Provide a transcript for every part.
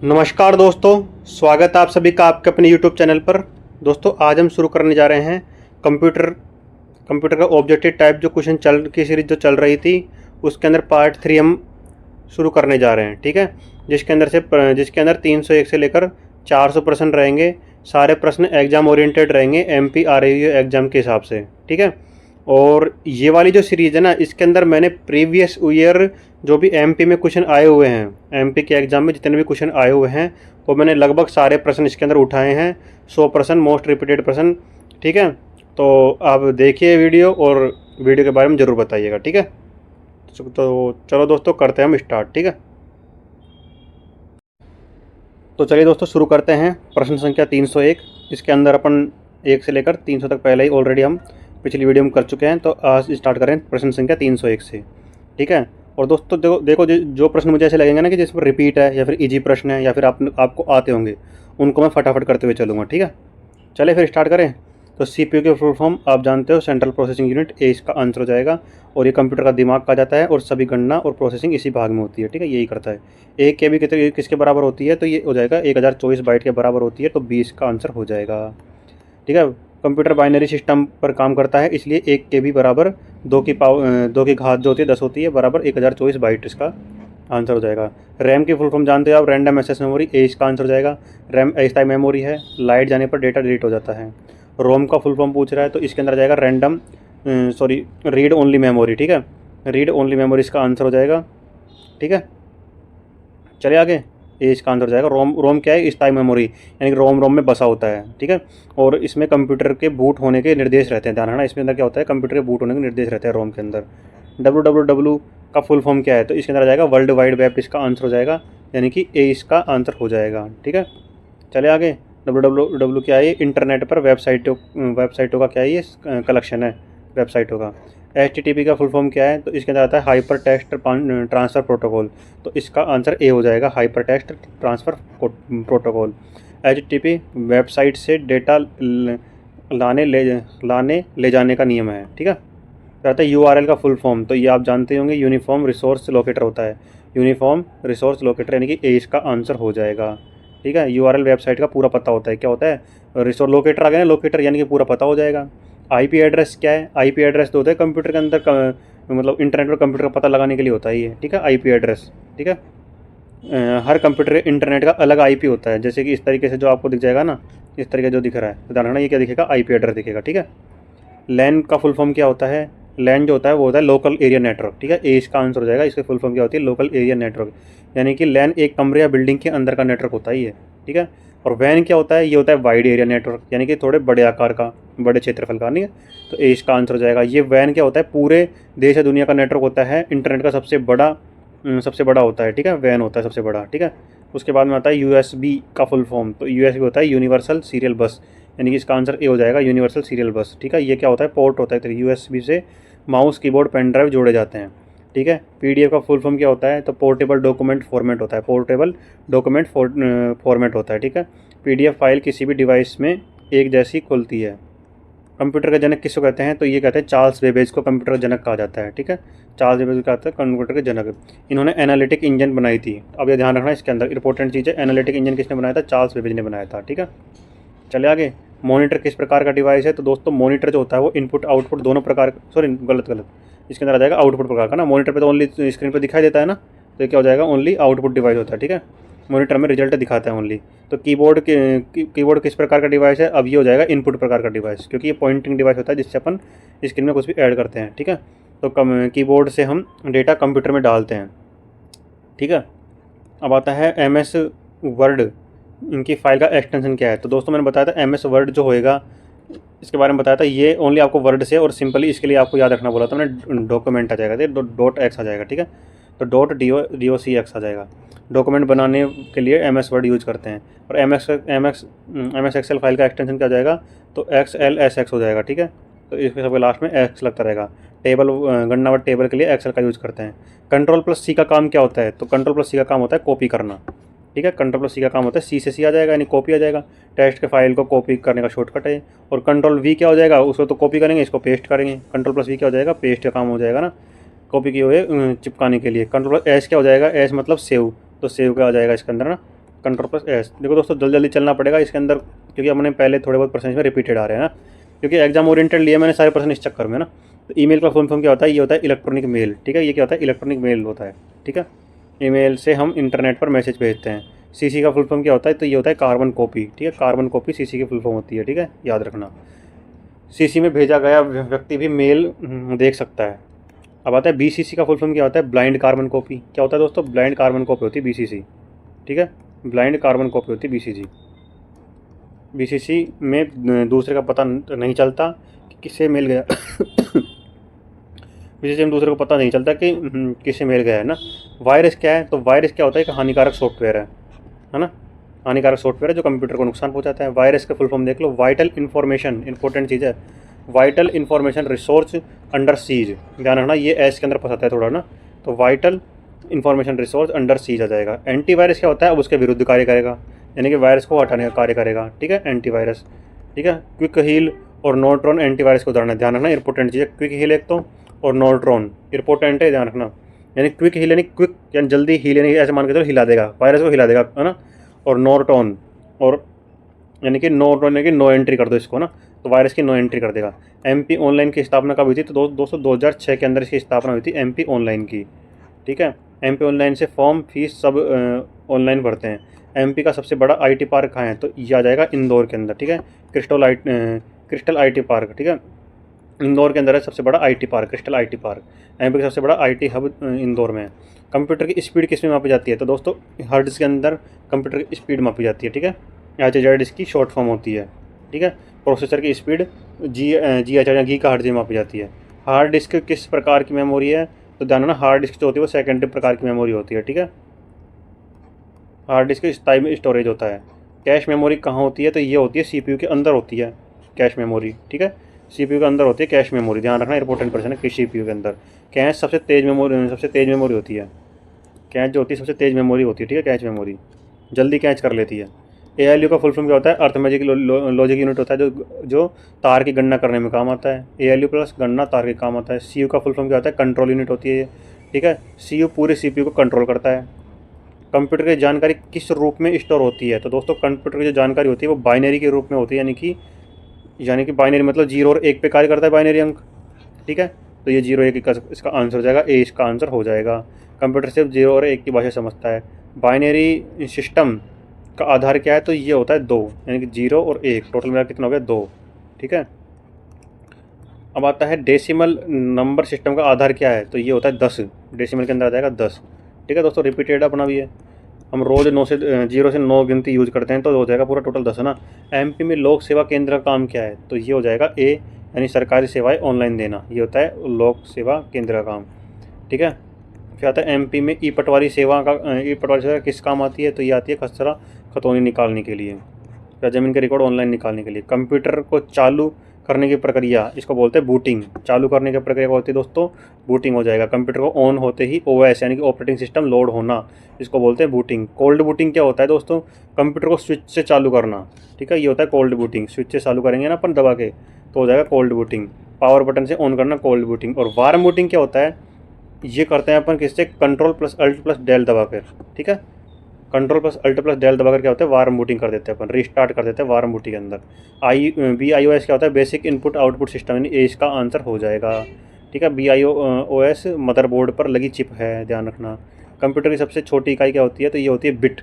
नमस्कार दोस्तों, स्वागत है आप सभी का आपके अपने YouTube चैनल पर। दोस्तों आज हम शुरू करने जा रहे हैं कंप्यूटर कंप्यूटर का ऑब्जेक्टिव टाइप जो क्वेश्चन चल की सीरीज जो चल रही थी उसके अंदर पार्ट 3 हम शुरू करने जा रहे हैं। ठीक है, जिसके अंदर 301 से लेकर 400 प्रश्न रहेंगे। सारे प्रश्न एग्जाम ओरिएंटेड रहेंगे, MP RAU एग्जाम के हिसाब से। ठीक है, और ये वाली जो सीरीज़ है ना, इसके अंदर मैंने प्रीवियस ईयर जो भी MP में क्वेश्चन आए हुए हैं, MP के एग्ज़ाम में जितने भी क्वेश्चन आए हुए हैं वो मैंने लगभग सारे प्रश्न इसके अंदर उठाए हैं। 100 प्रश्न, मोस्ट रिपीटेड प्रश्न। ठीक है, तो आप देखिए वीडियो और वीडियो के बारे में ज़रूर बताइएगा। ठीक है, तो चलो दोस्तों करते हैं हम स्टार्ट। ठीक है, तो चलिए दोस्तों शुरू करते हैं। प्रश्न संख्या 301। इसके अंदर अपन 1 से लेकर 300 तक पहले ही ऑलरेडी हम पिछली वीडियो में कर चुके हैं, तो आज स्टार्ट करें प्रश्न संख्या 301 से। ठीक है, और दोस्तों देखो जो प्रश्न मुझे ऐसे लगेंगे ना कि जिसमें रिपीट है या फिर इजी प्रश्न है या फिर आपको आते होंगे, उनको मैं फटाफट करते हुए चलूँगा। ठीक है, चलिए फिर स्टार्ट करें। तो CPU के फुल फॉर्म आप जानते हो, सेंट्रल प्रोसेसिंग यूनिट, ए इसका आंसर हो जाएगा। और ये कंप्यूटर का दिमाग कहा जाता है और सभी गणना और प्रोसेसिंग इसी भाग में होती है। ठीक है, यही करता है। 1 KB किसके बराबर होती है? तो ये हो जाएगा 1024 बाइट के बराबर होती है, तो 20 का आंसर हो जाएगा। ठीक है, कंप्यूटर बाइनरी सिस्टम पर काम करता है, इसलिए 1 KB बराबर 2 की घात जो होती है 10 होती है, बराबर 1024 बाइट इसका आंसर हो जाएगा। रैम की फुल फॉर्म जानते हो आप, रैंडम एक्सेस मेमोरी, ए इसका आंसर हो जाएगा। रैम अस्थायी मेमोरी है, लाइट जाने पर डेटा डिलीट हो जाता है। रोम का फुल फॉर्म पूछ रहा है, तो इसके अंदर आ जाएगा रीड ओनली मेमोरी। ठीक है, रीड ओनली मेमोरी इसका आंसर हो जाएगा। ठीक है, चलिए आगे। ये इसका आंसर हो जाएगा। रोम क्या है? स्थायी मेमोरी, यानी कि रोम में बसा होता है। ठीक है, और इसमें कंप्यूटर के बूट होने के निर्देश रहते हैं। ध्यान रखना, इसमें अंदर क्या होता है? कंप्यूटर के बूट होने के निर्देश रहते हैं रोम के अंदर। WWW का फुल फॉर्म क्या है? तो इसके अंदर आ जाएगा वर्ल्ड वाइड वेब, इसका आंसर हो जाएगा, यानी कि ए इसका आंसर हो जाएगा। ठीक है, चले आगे। WWW क्या है? ये इंटरनेट पर वेबसाइटों का क्या है? ये कलेक्शन है वेबसाइटों का। HTTP का फुल फॉर्म क्या है? तो इसके अंदर आता है हाइपर टेक्स्ट ट्रांसफ़र प्रोटोकॉल, तो इसका आंसर ए हो जाएगा, hyper text transfer protocol. HTTP website से डेटा लाने ले जाने का नियम है। ठीक है, फिर आता है URL का फुल फॉर्म, तो ये आप जानते होंगे, यूनिफॉर्म रिसोर्स लोकेटर होता है। यूनिफॉर्म रिसोर्स लोकेटर, यानी कि ए इसका आंसर हो जाएगा। ठीक है, URL वेबसाइट का पूरा पता होता है। क्या होता है? रिसोर्स लोकेटर आ गया ना, लोकेटर यानी कि पूरा पता हो जाएगा। IP एड्रेस क्या है? IP एड्रेस तो होता है कंप्यूटर के अंदर मतलब इंटरनेट पर कंप्यूटर का पता लगाने के लिए होता है ये। ठीक है, IP एड्रेस। ठीक है, हर कंप्यूटर इंटरनेट का अलग IP होता है, जैसे कि इस तरीके से जो आपको दिख जाएगा ना, इस तरीके जो दिख रहा है, तो ध्यान रखना ये क्या दिखेगा? IP एड्रेस दिखेगा। ठीक है, लैन का फुल फॉर्म क्या होता है? लैन जो होता है वो होता है लोकल एरिया नेटवर्क। ठीक है, ए इसका आंसर हो जाएगा। इसकी फुल फॉर्म क्या होती है? लोकल एरिया नेटवर्क, यानी कि लैन एक कमरे या बिल्डिंग के अंदर का नेटवर्क होता है ये। ठीक है, और वैन क्या होता है? ये होता है वाइड एरिया नेटवर्क, यानी कि थोड़े बड़े आकार का, बड़े क्षेत्रफल का। नहीं है, तो ए इसका आंसर हो जाएगा। ये वैन क्या होता है? पूरे देश या दुनिया का नेटवर्क होता है, इंटरनेट का सबसे बड़ा होता है। ठीक है, वैन होता है सबसे बड़ा। ठीक है, उसके बाद में आता है USB का फुल फॉर्म, तो USB होता है यूनिवर्सल सीरियल बस, यानी कि इसका आंसर ए हो जाएगा, यूनिवर्सल सीरियल बस। ठीक है, ये क्या होता है? पोर्ट होता है, तो USB से माउस, कीबोर्ड, पेन ड्राइव जोड़े जाते हैं। ठीक है, PDF का फुल फॉर्म क्या होता है? तो पोर्टेबल डॉक्यूमेंट फॉर्मेट होता है, पोर्टेबल डॉक्यूमेंट फॉर्मेट होता है। ठीक है, PDF फाइल किसी भी डिवाइस में एक जैसी खुलती है। कंप्यूटर का जनक किसको कहते हैं? तो ये कहते हैं चार्ल्स बेबेज को कंप्यूटर का जनक कहा जाता है। ठीक है, चार्ल्स बेबेज को कहते हैं कंप्यूटर के जनक। इन्होंने एनालिटिक इंजन बनाई थी। अब ये ध्यान रखना, इसके अंदर इंपॉर्टेंट चीज़ है, एनालिटिक इंजन किसने बनाया था? चार्ल्स बेबेज ने बनाया था। ठीक है, चले आगे। मॉनिटर किस प्रकार का डिवाइस है? तो दोस्तों मॉनिटर जो होता है वो इनपुट आउटपुट दोनों प्रकार, गलत इसके अंदर आ जाएगा आउटपुट प्रकार का ना। मॉनिटर पे तो ओनली स्क्रीन पे दिखाई देता है ना, तो क्या हो जाएगा? ओनली आउटपुट डिवाइस होता है। ठीक है, मॉनिटर में रिजल्ट दिखाता है ओनली। तो कीबोर्ड किस प्रकार का डिवाइस है? अब ये हो जाएगा इनपुट प्रकार का डिवाइस, क्योंकि ये पॉइंटिंग डिवाइस होता है जिससे अपन स्क्रीन में कुछ भी ऐड करते हैं। ठीक है, तो कीबोर्ड से हम डेटा कंप्यूटर में डालते हैं। ठीक है, अब आता है MS वर्ड, इनकी फाइल का एक्सटेंशन क्या है? तो दोस्तों मैंने बताया था MS वर्ड जो होएगा, इसके बारे में बताया था, ये ओनली आपको वर्ड से, और सिंपली इसके लिए आपको याद रखना बोला था मैंने, डॉक्यूमेंट आ जाएगा, .x आ जाएगा। ठीक है, तो .docx आ जाएगा। डॉक्यूमेंट बनाने के लिए MS वर्ड यूज़ करते हैं। और MS एक्सेल फाइल का एक्सटेंशन क्या हो जाएगा? तो XLSX हो जाएगा। ठीक है, तो इसके सबके लास्ट में X लगता रहेगा। टेबल, गणनावट टेबल के लिए एक्सेल का यूज़ करते हैं। Ctrl+C का काम क्या होता है? तो Ctrl+C का काम होता है कॉपी करना। ठीक है, Ctrl+C का काम होता है, C से C आ जाएगा, यानी कॉपी आ जाएगा। टेक्स्ट के फाइल को कॉपी करने का शॉर्टकट है। और Ctrl+V क्या हो जाएगा? उसको तो कॉपी करेंगे, इसको पेस्ट करेंगे। Ctrl+V क्या हो जाएगा? पेस्ट का काम हो जाएगा ना, कॉपी किए हुए चिपकाने के लिए। Ctrl+S क्या हो जाएगा? S मतलब सेव, तो सेव का आ जाएगा इसके अंदर ना, कंट्रोल प्लस एस। देखो दोस्तों जल्दी जल्दी चलना पड़ेगा इसके अंदर, क्योंकि हमने पहले थोड़े बहुत प्रश्न इसमें रिपीटेड आ रहे हैं ना, क्योंकि एग्जाम ओरिएंटेड लिए मैंने सारे प्रश्न इस चक्कर में ना। तो ईमेल का फुल फॉर्म क्या होता है, ये होता है इलेक्ट्रॉनिक मेल, ठीक है। ये क्या होता है, इलेक्ट्रॉनिक मेल होता है, ठीक है। ईमेल से हम इंटरनेट पर मैसेज भेजते हैं। सीसी का फुल फॉर्म क्या होता है, तो ये होता है कार्बन कॉपी, ठीक है। कार्बन कॉपी सीसी की फुल फॉर्म होती है, ठीक है, याद रखना। सीसी में भेजा गया व्यक्ति भी मेल देख सकता है। अब आता है बीसीसी का फुल फॉर्म क्या होता है, ब्लाइंड कार्बन कॉपी। क्या होता है दोस्तों, ब्लाइंड कार्बन कॉपी होती है बीसीसी, ठीक है। ब्लाइंड कार्बन कॉपी होती है बीसीसी। बीसीसी में दूसरे का पता नहीं चलता कि किससे मेल गया बीसीसी में दूसरे को पता नहीं चलता कि किससे मेल गया है ना। वायरस क्या है, तो वायरस क्या होता है, एक हानिकारक सॉफ्टवेयर है ना। हानिकारक सॉफ्टवेयर है जो कंप्यूटर को नुकसान पहुंचाता है। वायरस का फुल फॉर्म देख लो, वाइटल इन्फॉर्मेशन, इंपॉर्टेंट चीज़ है। Vital information resource under seize, ध्यान रखना, ये एस के अंदर फंसाता है थोड़ा ना। तो vital information resource under siege आ जाएगा। एंटीवायरस क्या होता है, अब उसके विरुद्ध कार्य करेगा, यानी कि वायरस को हटाने का कार्य करेगा, ठीक है, एंटीवायरस, ठीक है। क्विक हील और नोट्रॉन एंटीवायरस को उदाहरण है, ध्यान रखना, इंपॉर्टेंट चीज़ है। क्विक हील एक तो, और नोट्रॉन इंपॉर्टेंट है, ध्यान रखना। यानी क्विक हील यानी क्विक, यानी जल्दी हील, यानी ऐसे मान के चलो हिला देगा, वायरस को हिला देगा, है ना। और नोट्रॉन, और यानी कि नोट्रॉन यानी कि नो एंट्री कर दो इसको ना, तो वायरस की नो एंट्री कर देगा। एमपी ऑनलाइन की स्थापना कब हुई थी, तो दोस्तों 2006 के अंदर इसकी स्थापना हुई थी एमपी ऑनलाइन की, ठीक है। एमपी ऑनलाइन से फॉर्म फीस सब ऑनलाइन भरते हैं। एमपी का सबसे बड़ा आईटी पार्क कहाँ है, तो ये आ जाएगा इंदौर के अंदर, ठीक है। क्रिस्टल आईटी पार्क, ठीक है, इंदौर के अंदर है सबसे बड़ा IT park, crystal IT park. MP का सबसे बड़ा आईटी हब इंदौर में है। कंप्यूटर की स्पीड किस में मापी जाती है, तो दोस्तों हर्ट्ज के अंदर कंप्यूटर की स्पीड मापी जाती है, ठीक है। HZ इसकी शॉर्ट फॉर्म होती है, ठीक है। प्रोसेसर की स्पीड GHz घी का हर्ट्ज में मापी जाती है। हार्ड डिस्क किस प्रकार की मेमोरी है, तो ध्यान रखना, हार्ड डिस्क जो होती है वो सेकेंडरी प्रकार की मेमोरी होती है, ठीक है। हार्ड डिस्क स्थायी में स्टोरेज होता है। कैश मेमोरी कहाँ होती है, तो ये होती है सीपीयू के अंदर होती है कैश मेमोरी, ठीक है। सीपीयू के अंदर होती है कैश मेमोरी, ध्यान रखना, इंपॉर्टेंट प्रश्न है कि सीपीयू के अंदर। कैश सबसे तेज मेमोरी होती है। कैश जो होती है सबसे तेज मेमोरी होती है, ठीक है, कैश मेमोरी जल्दी कैच कर लेती है। ALU का फुल फॉर्म क्या होता है, अर्थमेटिक लॉजिक यूनिट होता है जो तार की गणना करने में काम आता है। ALU प्लस गणना तार के काम आता है। CU का फुल फॉर्म क्या होता है, कंट्रोल यूनिट होती है, ठीक है। CU पूरे CPU को कंट्रोल करता है। कंप्यूटर की जानकारी किस रूप में स्टोर होती है, तो दोस्तों कंप्यूटर की जो जानकारी होती है वो बाइनरी के रूप में होती है, यानी कि बाइनरी मतलब 0 और 1 पे कार्य करता है बाइनरी अंक, ठीक है। तो ये 0 1 इसका आंसर हो जाएगा, ए इसका आंसर हो जाएगा। कंप्यूटर सिर्फ 0 और 1 की भाषा समझता है। बाइनरी सिस्टम का आधार क्या है, तो ये होता है 2, यानी कि 0 और 1 टोटल मिला कितना हो गया 2, ठीक है। अब आता है डेसिमल नंबर सिस्टम का आधार क्या है, तो ये होता है 10, डेसिमल के अंदर आ जाएगा 10, ठीक है दोस्तों। रिपीटेड अपना भी है, हम रोज़ 0 से 9 गिनती यूज करते हैं, तो हो जाएगा पूरा टोटल 10 है ना। MP में लोक सेवा केंद्र का काम क्या है, तो ये हो जाएगा A, यानी सरकारी सेवाएं ऑनलाइन देना, ये होता है लोक सेवा केंद्र का काम, ठीक है। फिर आता है MP में ई पटवारी सेवा किस काम आती है, तो ये आती है खसरा खतौनी निकालने के लिए, या ज़मीन के रिकॉर्ड ऑनलाइन निकालने के लिए। कंप्यूटर को चालू करने की प्रक्रिया इसको बोलते हैं बूटिंग। चालू करने की प्रक्रिया क्या होती है दोस्तों, बूटिंग हो जाएगा। कंप्यूटर को ऑन होते ही OS यानी कि ऑपरेटिंग सिस्टम लोड होना, इसको बोलते हैं बूटिंग। कोल्ड बूटिंग क्या होता है दोस्तों, कंप्यूटर को स्विच से चालू करना, ठीक है, ये होता है कोल्ड बूटिंग। स्विच से चालू करेंगे ना अपन दबा के, तो हो जाएगा कोल्ड बूटिंग। पावर बटन से ऑन करना कोल्ड बूटिंग। और वार्म बूटिंग क्या होता है, ये करते हैं अपन किससे, control plus alt plus del दबा कर, ठीक है। Control plus alt plus del दबाकर क्या होता है, वार्म बूटिंग कर देते हैं अपन, रीस्टार्ट कर देते हैं वार्म बूटिंग के अंदर। BIOS क्या होता है, बेसिक इनपुट आउटपुट सिस्टम, यानी ए इसका आंसर हो जाएगा, ठीक है। BIOS मदरबोर्ड पर लगी चिप है, ध्यान रखना। कंप्यूटर की सबसे छोटी इकाई क्या होती है, तो ये होती है बिट।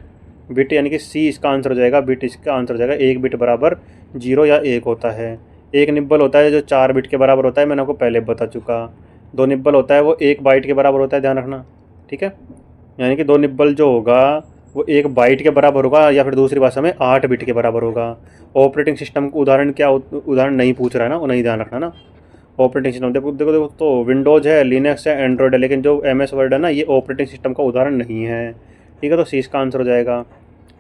बिट यानी कि C इसका आंसर हो जाएगा, बिट इसका आंसर हो जाएगा। 1 बिट बराबर 0 या 1 होता है। 1 निब्बल होता है जो 4 बिट के बराबर होता है, मैंने आपको पहले बता चुका। 2 निब्बल होता है वो 1 बाइट के बराबर होता है, ध्यान रखना, ठीक है। यानी कि 2 निब्बल जो होगा वो 1 बाइट के बराबर होगा, या फिर दूसरी भाषा में 8 बिट के बराबर होगा। ऑपरेटिंग सिस्टम का उदाहरण क्या, उदाहरण नहीं पूछ रहा है ना, वो नहीं ध्यान रखना ना। ऑपरेटिंग सिस्टम देखो देखो देखो, तो विंडोज़ है, लिनक्स है, एंड्रॉयड है, लेकिन जो MS वर्ड है ना, ये ऑपरेटिंग सिस्टम का उदाहरण नहीं है, ठीक है। तो C इसका आंसर हो जाएगा,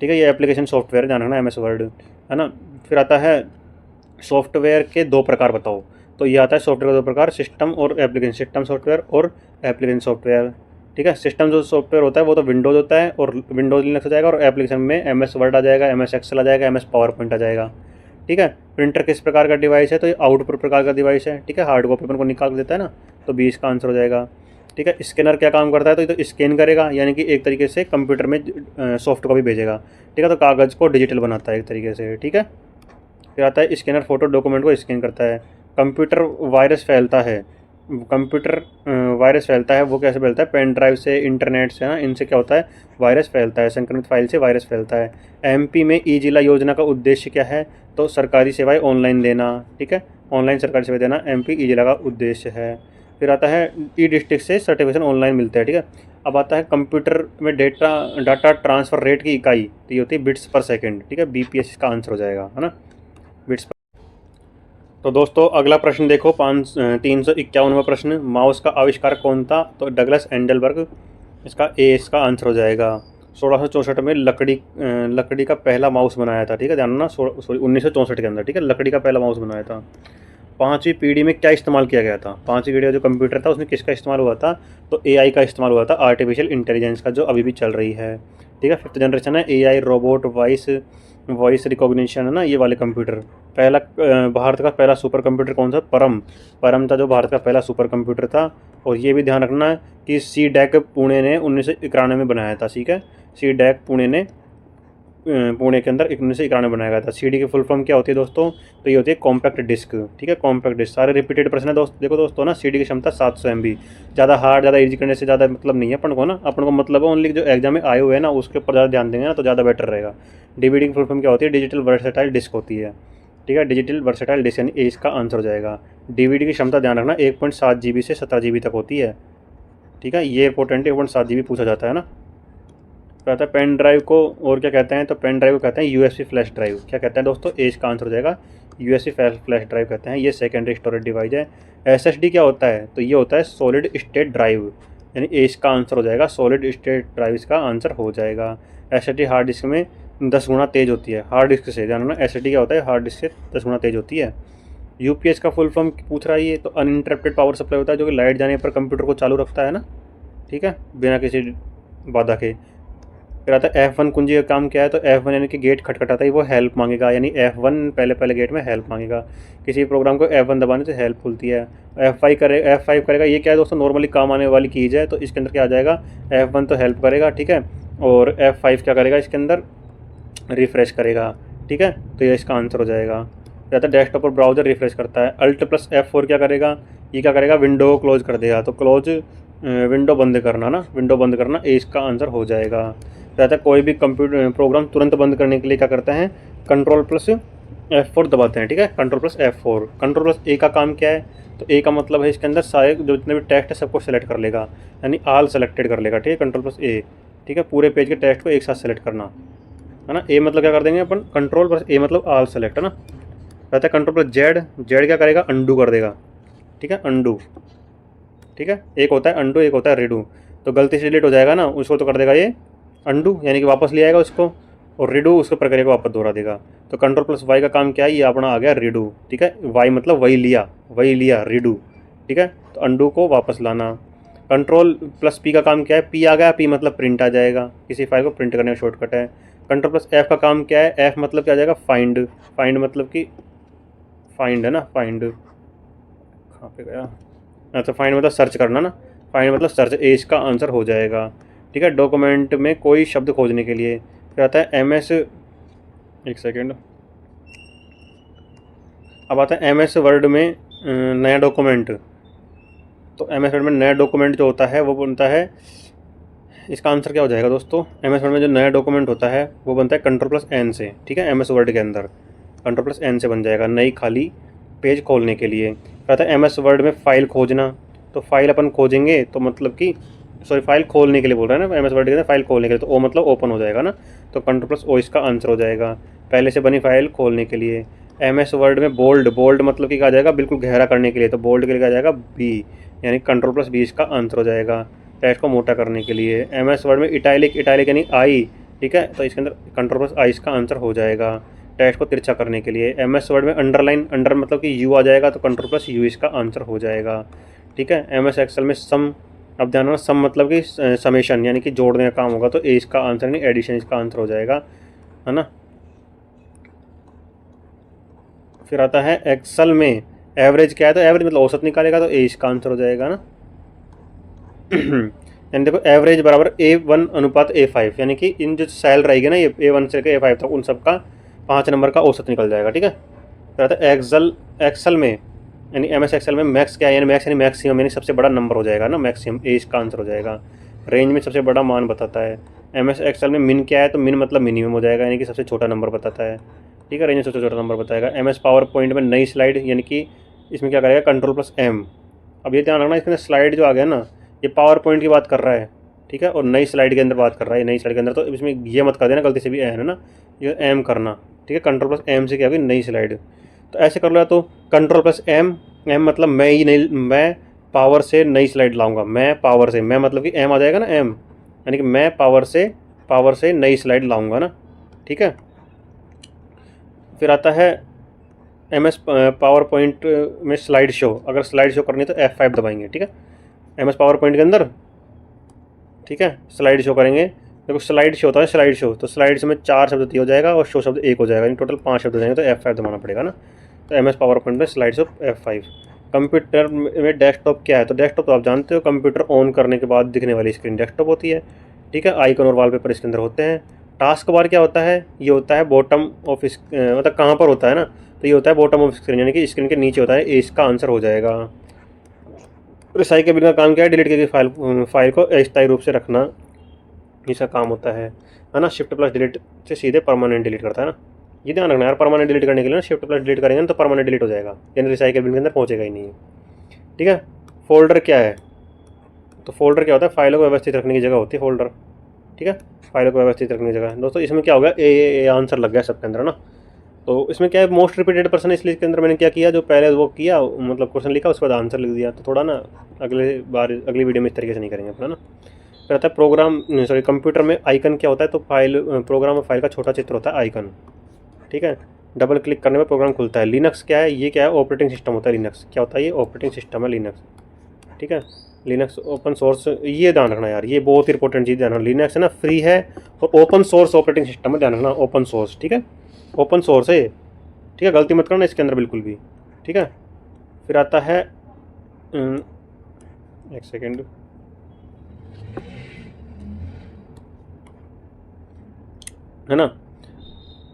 ठीक है। ये एप्लीकेशन सॉफ्टवेयर ध्यान रखना, MS वर्ड है ना। फिर आता है सॉफ्टवेयर के 2 प्रकार बताओ, तो ये आता है सॉफ्टवेयर के 2 प्रकार, सिस्टम और एप्लीकेशन, सिस्टम सॉफ्टवेयर और एप्लीकेशन सॉफ्टवेयर, ठीक है। सिस्टम जो सॉफ्टवेयर होता है वो तो विंडोज़ होता है, और विंडोज़ लिनक्स हो जाएगा, और एप्लीकेशन में MS वर्ड आ जाएगा, MS एक्सेल आ जाएगा, MS पावर पॉइंट आ जाएगा, ठीक है। प्रिंटर किस प्रकार का डिवाइस है, तो ये आउटपुट प्रकार का डिवाइस है, ठीक है। हार्ड कॉपी अपन को निकाल देता है ना, तो 20 का आंसर हो जाएगा, ठीक है। स्कैनर क्या काम करता है, तो ये तो स्कैन करेगा, यानी कि एक तरीके से कंप्यूटर में सॉफ्ट कॉपी भेजेगा, ठीक है। तो कागज़ को डिजिटल बनाता है एक तरीके से, ठीक है। फिर आता है स्कैनर फोटो डॉक्यूमेंट को स्कैन करता है। कंप्यूटर वायरस फैलता है, कंप्यूटर वायरस फैलता है, वो कैसे फैलता है, पेन ड्राइव से, इंटरनेट से, ना, इनसे क्या होता है, वायरस फैलता है, संक्रमित फाइल से वायरस फैलता है। एमपी में ई जिला योजना का उद्देश्य क्या है, तो सरकारी सेवाएं ऑनलाइन देना, ठीक है, ऑनलाइन सरकारी सेवाएं देना एमपी ई जिला का उद्देश्य है। फिर आता है ई डिस्ट्रिक्ट से सर्टिफिकेशन ऑनलाइन मिलता है, ठीक है। अब आता है कंप्यूटर में डाटा ट्रांसफ़र रेट की इकाई, तो ये होती है बिट्स पर सेकेंड, ठीक है, बीपीएस इसका आंसर हो जाएगा, है ना, बिट्स पर। तो दोस्तों अगला प्रश्न देखो, 351वां प्रश्न, माउस का आविष्कारक कौन था, तो डगलस एंडलबर्ग, इसका ए इसका आंसर हो जाएगा। 1664 में लकड़ी का पहला माउस बनाया था, ठीक है, ध्यान रखना, सॉरी 1964 के अंदर, ठीक है, लकड़ी का पहला माउस बनाया था। पाँचवीं पीढ़ी में क्या इस्तेमाल किया गया था, पाँचवीं पीढ़ी का जो कंप्यूटर था उसमें किसका इस्तेमाल हुआ था, तो एआई का इस्तेमाल हुआ था, आर्टिफिशियल इंटेलिजेंस का, जो अभी भी चल रही है, ठीक है। 5th जनरेशन है, एआई, रोबोट, वॉइस रिकॉग्निशन, है ना, ये वाले कंप्यूटर। पहला भारत का पहला सुपर कंप्यूटर कौन सा, परम था जो भारत का पहला सुपर कंप्यूटर था। और ये भी ध्यान रखना कि सी डैक पुणे ने 1991 में बनाया था, ठीक है, सी डैक पुणे के अंदर 1991 में बनाया गया था। सीडी की फुल फॉर्म क्या होती है दोस्तों, तो ये होती है कॉम्पैक्ट डिस्क, ठीक है, कॉम्पैक्ट डिस्क। सारे रिपीटेड प्रश्न है देखो दोस्तों ना, सीडी की क्षमता 700 MB, ज़्यादा हार्ड ज़्यादा इजी करने से ज़्यादा मतलब नहीं है अपन को ना, अपन को मतलब है ओनली जो एग्जाम में आए हुए हैं ना उसके ऊपर ज़्यादा ध्यान देंगे ना तो ज़्यादा बेटर रहेगा। डीवीडी की फुल फॉर्म क्या होती है, डिजिटल वर्सेटाइल डिस्क होती है, ठीक है, डिजिटल वर्सेटाइल डिस्क, यानी ए इसका आंसर हो जाएगा। डीवीडी की क्षमता ध्यान रखना 1.7 GB से 17 GB तक होती है, ठीक है, ये इंपॉर्टेंट है, 1.7 GB पूछा जाता है ना। कहता है पेन ड्राइव को और क्या कहते हैं, तो पेन ड्राइव को कहते हैं यूएसबी फ्लैश ड्राइव, क्या कहते हैं दोस्तों, ए इसका आंसर हो जाएगा, यूएसबी फ्लैश ड्राइव कहते हैं, ये सेकेंडरी स्टोरेज डिवाइस है। एसएसडी क्या होता है, तो ये होता है सॉलिड स्टेट ड्राइव, यानी ए इसका आंसर हो जाएगा, सॉलिड स्टेट ड्राइव इसका आंसर हो जाएगा। एसएसडी हार्ड डिस्क में 10 गुना तेज़ होती है, हार्ड डिस्क से, जानना एसएसडी क्या होता है, हार्ड डिस्क से 10 गुना तेज़ होती है। यूपीएस का फुल फॉर्म पूछ रहा है ये, तो अनइंटरप्टेड पावर सप्लाई होता है, जो कि लाइट जाने पर कंप्यूटर को चालू रखता है ना, ठीक है, बिना किसी बाधा के। फिर आता है F1 कुंजी का काम क्या है, तो F1 यानी कि गेट खटखटाता है, वो हेल्प मांगेगा, यानी F1 पहले गेट में हेल्प मांगेगा, किसी प्रोग्राम को F1 दबाने से हेल्प खुलती है। F5 करेगा, ये क्या है दोस्तों, नॉर्मली काम आने वाली चीज़ है, तो इसके अंदर क्या आ जाएगा, F1 तो हेल्प करेगा, ठीक है, और F5 क्या करेगा, इसके अंदर रिफ़्रेश करेगा, ठीक है, तो ये इसका आंसर हो जाएगा। फिर आता है डेस्कटॉप और ब्राउज़र रिफ़्रेश करता है, Alt+F4 क्या करेगा, ये क्या करेगा, विंडो को क्लोज कर देगा, तो विंडो बंद करना ना, विंडो बंद करना, ए इसका आंसर हो जाएगा। रहता है कोई भी कंप्यूटर प्रोग्राम तुरंत बंद करने के लिए क्या करते हैं, Ctrl+F4 दबाते हैं, ठीक है, Ctrl+F4। Ctrl+A का काम क्या है, तो ए का मतलब है इसके अंदर सारे जो जितने भी टेक्स्ट है सबको सेलेक्ट कर लेगा, यानी ऑल सेलेक्टेड कर लेगा, ठीक है, Ctrl+A, ठीक है, पूरे पेज के टेक्स्ट को एक साथ सेलेक्ट करना है ना। ए मतलब क्या कर देंगे अपन, Ctrl+A मतलब ऑल सेलेक्ट, है ना। रहता है Ctrl+Z, जेड क्या करेगा, अंडू कर देगा, ठीक है, अंडू, ठीक है, एक होता है अंडू, एक होता है रिडू, तो गलती से डिलीट हो जाएगा ना उसको तो कर देगा ये अंडू, यानी कि वापस ले आएगा उसको, और रिडू उसको प्रक्रिया को वापस दोहरा देगा। तो Ctrl+Y का काम क्या है, ये अपना आ गया रिडू, ठीक है, वाई मतलब वही लिया रिडू, ठीक है, तो अंडू को वापस लाना। Ctrl+P का काम क्या है, पी आ गया, पी मतलब प्रिंट आ जाएगा, किसी फाइल को प्रिंट करने का शॉर्टकट है। Ctrl+F का काम क्या है, F मतलब क्या आ जाएगा, फाइंड मतलब कि फाइंड है ना, फाइंड कहाँ पे गया, अच्छा फाइंड मतलब सर्च करना ना, फाइंड मतलब सर्च, ए इसका आंसर हो जाएगा, ठीक है। डॉक्यूमेंट में कोई शब्द खोजने के लिए फिर आता है MS, एक सेकेंड, अब आता है MS वर्ड में नया डॉक्यूमेंट, तो MS वर्ड में नया डॉक्यूमेंट जो होता है वो बनता है, इसका आंसर क्या हो जाएगा दोस्तों, MS वर्ड में जो नया डॉक्यूमेंट होता है वो बनता है Ctrl+N से, ठीक है, MS वर्ड के अंदर Ctrl+N से बन जाएगा, नई खाली पेज खोलने के लिए। कहता है MS वर्ड में फ़ाइल खोजना, तो फाइल अपन खोजेंगे तो मतलब कि सॉरी फाइल खोलने के लिए बोल रहा है ना, MS वर्ड के अंदर फाइल खोलने के लिए, तो ओ मतलब ओपन हो जाएगा ना, तो Ctrl+O इसका आंसर हो जाएगा, पहले से बनी फाइल खोलने के लिए। MS वर्ड में बोल्ड मतलब कि क्या आ जाएगा, बिल्कुल गहरा करने के लिए, तो बोल्ड के लिए क्या आ जाएगा, B, यानी Ctrl+B इसका आंसर हो जाएगा, टेक्स्ट को मोटा करने के लिए। MS वर्ड में इटैलिक यानी आई, ठीक है, तो इसके अंदर Ctrl+I इसका आंसर हो जाएगा, टेक्स्ट को तिरछा करने के लिए। MS वर्ड में अंडरलाइन, अंडर मतलब कि यू आ जाएगा, तो Ctrl+U इसका आंसर हो जाएगा, ठीक है। MS एक्सेल में सम, अब ध्यान रखना सम मतलब कि समेशन यानी कि जोड़ने का काम होगा, तो ए इसका आंसर नहीं एडिशन इसका आंसर हो जाएगा, है ना। फिर आता है एक्सेल में एवरेज क्या है, तो एवरेज मतलब औसत निकालेगा, तो ए इसका आंसर हो जाएगा ना। यानी देखो एवरेज बराबर A1 अनुपात A5, यानी कि इन जो सेल रहेगी ना ये A1 से लेकर A5 तक, उन सब का 5 नंबर का औसत निकल जाएगा। ठीक है, फिर आता है एक्सेल में, यानी MS एक्सेल में मैक्स क्या है, यानी मैक्स यानी मैक्सिमम, यानी सबसे बड़ा नंबर हो जाएगा ना, मैक्सिमम ए इसका आंसर हो जाएगा। रेंज में सबसे बड़ा मान बताता है। MS एक्सेल में मिन क्या है, तो मिन मतलब मिनिमम हो जाएगा, यानी कि सबसे छोटा नंबर बताता है। ठीक है, रेंज में सबसे छोटा नंबर बताएगा। MS पावर पॉइंट में नई स्लाइड, यानी कि इसमें क्या करेगा, Ctrl+M। अब ये ध्यान रखना, इसके अंदर स्लाइड जो आ गया ना, ये पावर पॉइंट की बात कर रहा है। ठीक है, और नई स्लाइड के अंदर बात कर रहा है, नई स्लाइड के अंदर, तो इसमें ये मत कर देना गलती से भी है ना, ये एम करना। ठीक है, Ctrl+M से क्या होगी, नई स्लाइड। तो ऐसे कर लो, तो Ctrl+M, एम मतलब मैं ही नहीं, मैं पावर से नई स्लाइड लाऊंगा, मैं पावर से, मैं मतलब कि एम आ जाएगा ना, एम यानी कि मैं पावर से नई स्लाइड लाऊंगा ना। ठीक है, फिर आता है MS पावर पॉइंट में स्लाइड शो। अगर स्लाइड शो करनी है तो F5 दबाएंगे। ठीक है, MS पावर पॉइंट के अंदर, ठीक है, स्लाइड शो करेंगे। देखो स्लाइड शो होता है, स्लाइड शो, तो स्लाइड शो में 4 शब्द हो जाएगा और शो शब्द 1 हो जाएगा, यानी टोटल 5 शब्द हो जाएंगे, तो F5 दबाना पड़ेगा ना। तो MS पावर पॉइंट में स्लाइड शो F5। कंप्यूटर में डेस्कटॉप क्या है, तो डेस्कटॉप तो आप जानते हो, कंप्यूटर ऑन करने के बाद दिखने वाली स्क्रीन डेस्कटॉप होती है। ठीक है, आइकन और वॉलपेपर इसके अंदर होते हैं। टास्क बार क्या होता है, ये होता है बॉटम ऑफ, मतलब कहाँ पर होता है ना, तो ये होता है बॉटम ऑफ स्क्रीन, यानी कि स्क्रीन के नीचे होता है, इसका आंसर हो जाएगा। रिसाइकेबल का काम क्या है, डिलीट करके फाइल को अस्थायी रूप से रखना, इसका काम होता है ना। Shift+Delete से सीधे परमानेंट डिलीट करता है ना, ये ध्यान रखना यार। परमानेंट डिलीट करने के लिए ना Shift+Delete करेंगे ना तो परमानेंट डिलीट हो जाएगा, यानी रिसाइकेबल के अंदर पहुँचेगा ही नहीं। ठीक है, फोल्डर क्या है, तो फोल्डर क्या होता है, फाइलों को व्यवस्थित रखने की जगह होती है फोल्डर। ठीक है, फाइलों को व्यवस्थित रखने की जगह। दोस्तों इसमें क्या होगा, ए आंसर लग गया सबके अंदर ना। तो इसमें क्या है, मोस्ट रिपीटेड पर्सन, इसलिए इसके अंदर मैंने क्या किया, जो पहले वो किया मतलब क्वेश्चन लिखा, उसके बाद आंसर लिख दिया। तो थोड़ा ना अगली वीडियो में इस तरीके से नहीं करेंगे अपना ना। फिर आता है प्रोग्राम, सॉरी, कंप्यूटर में आइकन क्या होता है, तो प्रोग्राम और फाइल का छोटा चित्र होता है आइकन। ठीक है, डबल क्लिक करने पर प्रोग्राम खुलता है। लिनक्स क्या है, ये क्या है, ऑपरेटिंग सिस्टम होता है। लिनक्स क्या होता है, ये ऑपरेटिंग सिस्टम है लिनक्स। ठीक है, लिनक्स ओपन सोर्स, ये ध्यान रखना यार, ये बहुत इंपॉर्टेंट चीज़ ध्यान रखना। लिनक्स है ना, फ्री है और ओपन सोर्स ऑपरेटिंग सिस्टम है, ध्यान रखना, ओपन सोर्स। ठीक है, ओपन सोर्स है। ठीक है, गलती मत करना इसके अंदर बिल्कुल भी। ठीक है, फिर आता है एक सेकेंड, है ना,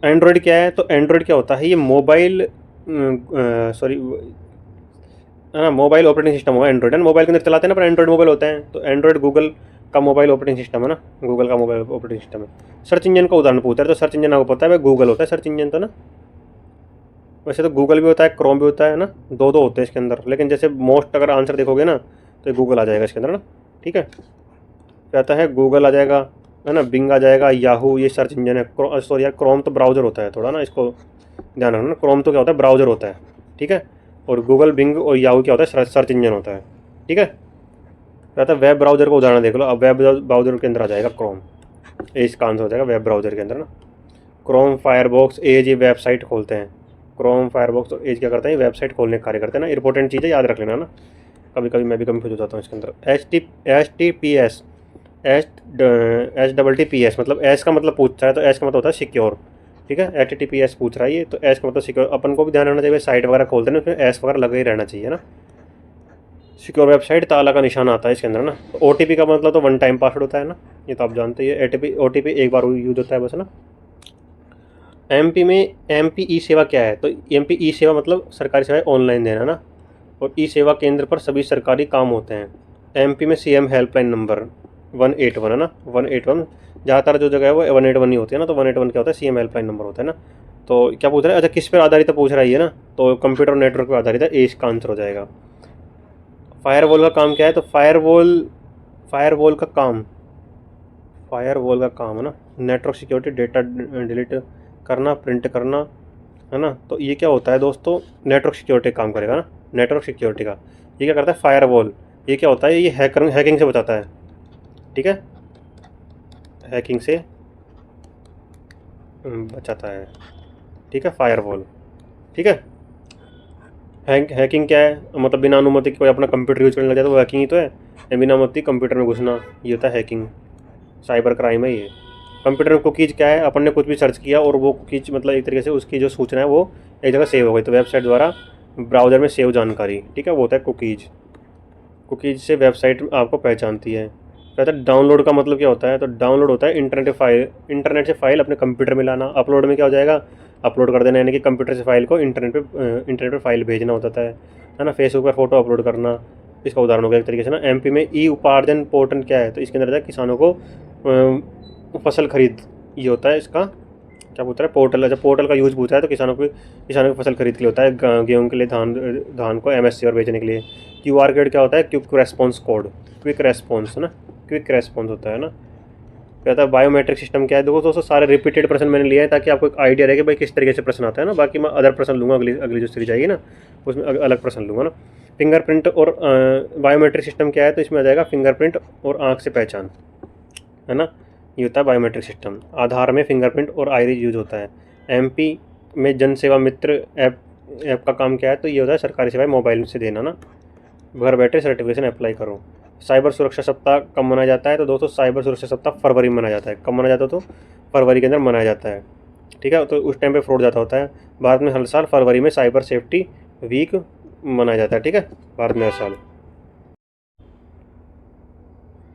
एंड्रॉयड क्या है, तो एंड्रॉयड क्या होता है, ये मोबाइल, सॉरी, है ना, मोबाइल ऑपरेटिंग सिस्टम होगा एंड्रॉयड, है ना, मोबाइल के अंदर चलाते हैं ना, पर एंड्रॉयड मोबाइल होता है, तो एंड्रॉयड गूगल का मोबाइल ऑपरेटिंग सिस्टम है ना, गूगल का मोबाइल ऑपरेटिंग सिस्टम है। सर्च इंजन का उदाहरण पूछा है, तो सर्च इंजन आपको पता है गूगल होता है सर्च इंजन, तो ना वैसे तो गूगल भी होता है, क्रोम भी होता है ना, दो होते हैं इसके अंदर, लेकिन जैसे मोस्ट अगर आंसर देखोगे ना तो गूगल आ जाएगा इसके अंदर ना। ठीक है, क्या आता है, गूगल आ जाएगा, है ना, बिंग आ जाएगा, याहू ये सर्च इंजन है। सॉरी यार, क्रोम तो ब्राउज़र होता है, थोड़ा ना इसको ध्यान रखना, क्रोम तो क्या होता है, ब्राउज़र होता है। ठीक है, और गूगल, बिंग और याहू क्या होता है, सर्च इंजन होता है। ठीक है, कहता है वेब ब्राउज़र को उदाहरण देख लो। अब वेब ब्राउज़र के अंदर आ जाएगा क्रोम, इसका आंसर हो जाएगा वेब ब्राउज़र के अंदर ना। क्रोम, फायरबॉक्स, एज, ये वेबसाइट खोलते हैं। क्रोम, फायरबॉक्स और एज क्या करते हैं, वेबसाइट खोलने का कार्य करते हैं ना। इंपॉर्टेंट चीज़ है, याद रख लेना ना, कभी कभी मैं भी कंफ्यूज हो जाता हूँ इसके अंदर। HTTPS, HTTPS मतलब एस का मतलब पूछ रहा है, तो एस का मतलब होता है सिक्योर। ठीक है, HTTPS पूछ रहा है ये, तो एस का मतलब सिक्योर। अपन को भी ध्यान रखना चाहिए, साइट वगैरह खोलते हैं ना, उसमें एस वगैरह लगा ही रहना चाहिए ना। सिक्योर वेबसाइट, ताला का निशान आता है इसके अंदर ना। तो OTP का मतलब तो वन टाइम पासवर्ड होता है ना, ये तो आप जानते ही है। OTP एक बार यूज होता है बस ना। MP में MP ई सेवा क्या है, तो MP ई सेवा मतलब सरकारी सेवाएं ऑनलाइन देना ना, और ई सेवा केंद्र पर सभी सरकारी काम होते हैं। MP में CM हेल्पलाइन नंबर 181 है ना, 181 ज़्यादातर जो जगह है वो 181 ही होती है ना, तो 181 क्या होता है, CM हेल्पलाइन नंबर होता है ना। तो क्या पूछ रहा है, अच्छा किस पर आधारित पूछ रहा है ये ना, तो कंप्यूटर नेटवर्क पर आधारित है, ए इसका आंसर हो जाएगा। फायरवॉल का काम क्या है, तो फायरवॉल का काम है ना, नेटवर्क सिक्योरिटी, डेटा डिलीट करना, प्रिंट करना, है ना। तो ये क्या होता है दोस्तों, नेटवर्क सिक्योरिटी काम करेगा ना, नेटवर्क सिक्योरिटी का। ये क्या करता है, फायरवॉल, ये क्या होता है, ये हैकिंग से बचाता है। ठीक है, हैकिंग से बचाता है। ठीक है, फायरवॉल। ठीक है, हैकिंग क्या है, मतलब बिना अनुमति के कोई अपना कंप्यूटर यूज करने लग जाए तो वो हैकिंग ही तो है। बिना अनुमति कंप्यूटर में घुसना, ये होता है हैकिंग, साइबर क्राइम है ये। कंप्यूटर में कुकीज़ क्या है, अपन ने कुछ भी सर्च किया और वो कुकीज़ मतलब एक तरीके से उसकी जो सूचना है वो एक जगह सेव हो गई, तो वेबसाइट द्वारा ब्राउज़र में सेव जानकारी, ठीक है, वो होता है कुकीज़। कुकीज़ से वेबसाइट आपको पहचानती है। कहता है डाउनलोड का मतलब क्या होता है, तो डाउनलोड होता है इंटरनेट से फ़ाइल अपने कंप्यूटर में लाना। अपलोड में क्या हो जाएगा, अपलोड कर देना, यानी कि कंप्यूटर से फ़ाइल को इंटरनेट पे फ़ाइल भेजना होता है ना। फेसबुक पर फ़ोटो अपलोड करना, इसका उदाहरण हो गया एक तरीके से ना। एमपी में ई उपार्जन पोर्टल क्या है, तो इसके अंदर किसानों को फसल खरीद, ये होता है इसका क्या पूछ रहा है, पोर्टल। जब पोर्टल का यूज़ पूछा है तो किसानों की फसल खरीद के लिए होता है, गेहूँ के लिए, धान को एमएससी और बेचने के लिए। क्यूआर कोड क्या होता है, quick response code, quick response है ना, क्विक रेस्पॉन्स होता है ना। कहता है बायोमेट्रिक सिस्टम क्या है। देखो दोस्तों, सारे रिपीटेड प्रश्न मैंने लिए हैं ताकि आपको एक आइडिया रहे कि भाई किस तरीके से प्रश्न आता है ना। बाकी मैं अदर प्रश्न लूँगा, अगली जो सीरीज आएगी ना उसमें अलग प्रश्न लूँगा ना। फिंगरप्रिंट और बायोमेट्रिक सिस्टम क्या है, तो इसमें आ जाएगा फिंगरप्रिंट और आँख से पहचान, है ना। ये होता है बायोमेट्रिक सिस्टम। आधार में फिंगरप्रिंट और आइरिस यूज होता है। एमपी में जन सेवा मित्र ऐप का काम क्या है, तो ये होता है सरकारी सेवाएं मोबाइल से देना ना। घर बैठे सर्टिफिकेशन अप्लाई करो। साइबर सुरक्षा सप्ताह कब मनाया जाता है, तो दोस्तों साइबर सुरक्षा सप्ताह फरवरी में मनाया जाता है। कब मनाया जाता है, तो फरवरी के अंदर मनाया जाता है, ठीक है। तो उस टाइम पे फ्रॉड ज़्यादा होता है। भारत में हर साल फरवरी में साइबर सेफ्टी वीक मनाया जाता है, ठीक है, भारत में हर साल।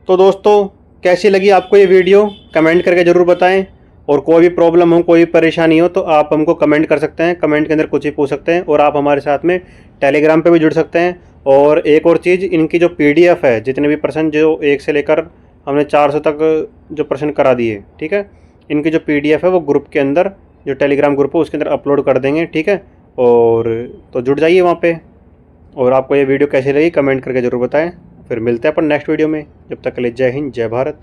तो दोस्तों, कैसी लगी आपको ये वीडियो, कमेंट करके ज़रूर बताएं। और कोई भी प्रॉब्लम हो, कोई भी परेशानी हो, तो आप हमको कमेंट कर सकते हैं, कमेंट के अंदर कुछ भी पूछ सकते हैं। और आप हमारे साथ में टेलीग्राम पे भी जुड़ सकते हैं। और एक और चीज़, इनकी जो पीडीएफ है, जितने भी प्रश्न जो 1 से लेकर हमने 400 तक जो प्रश्न करा दिए, ठीक है, इनकी जो पीडीएफ है वो ग्रुप के अंदर, जो टेलीग्राम ग्रुप है उसके अंदर अपलोड कर देंगे, ठीक है। और तो जुड़ जाइए वहाँ पे। और आपको ये वीडियो कैसी लगी कमेंट करके ज़रूर बताएं। फिर मिलते हैं अपन नेक्स्ट वीडियो में। जब तक के लिए जय हिंद, जय भारत।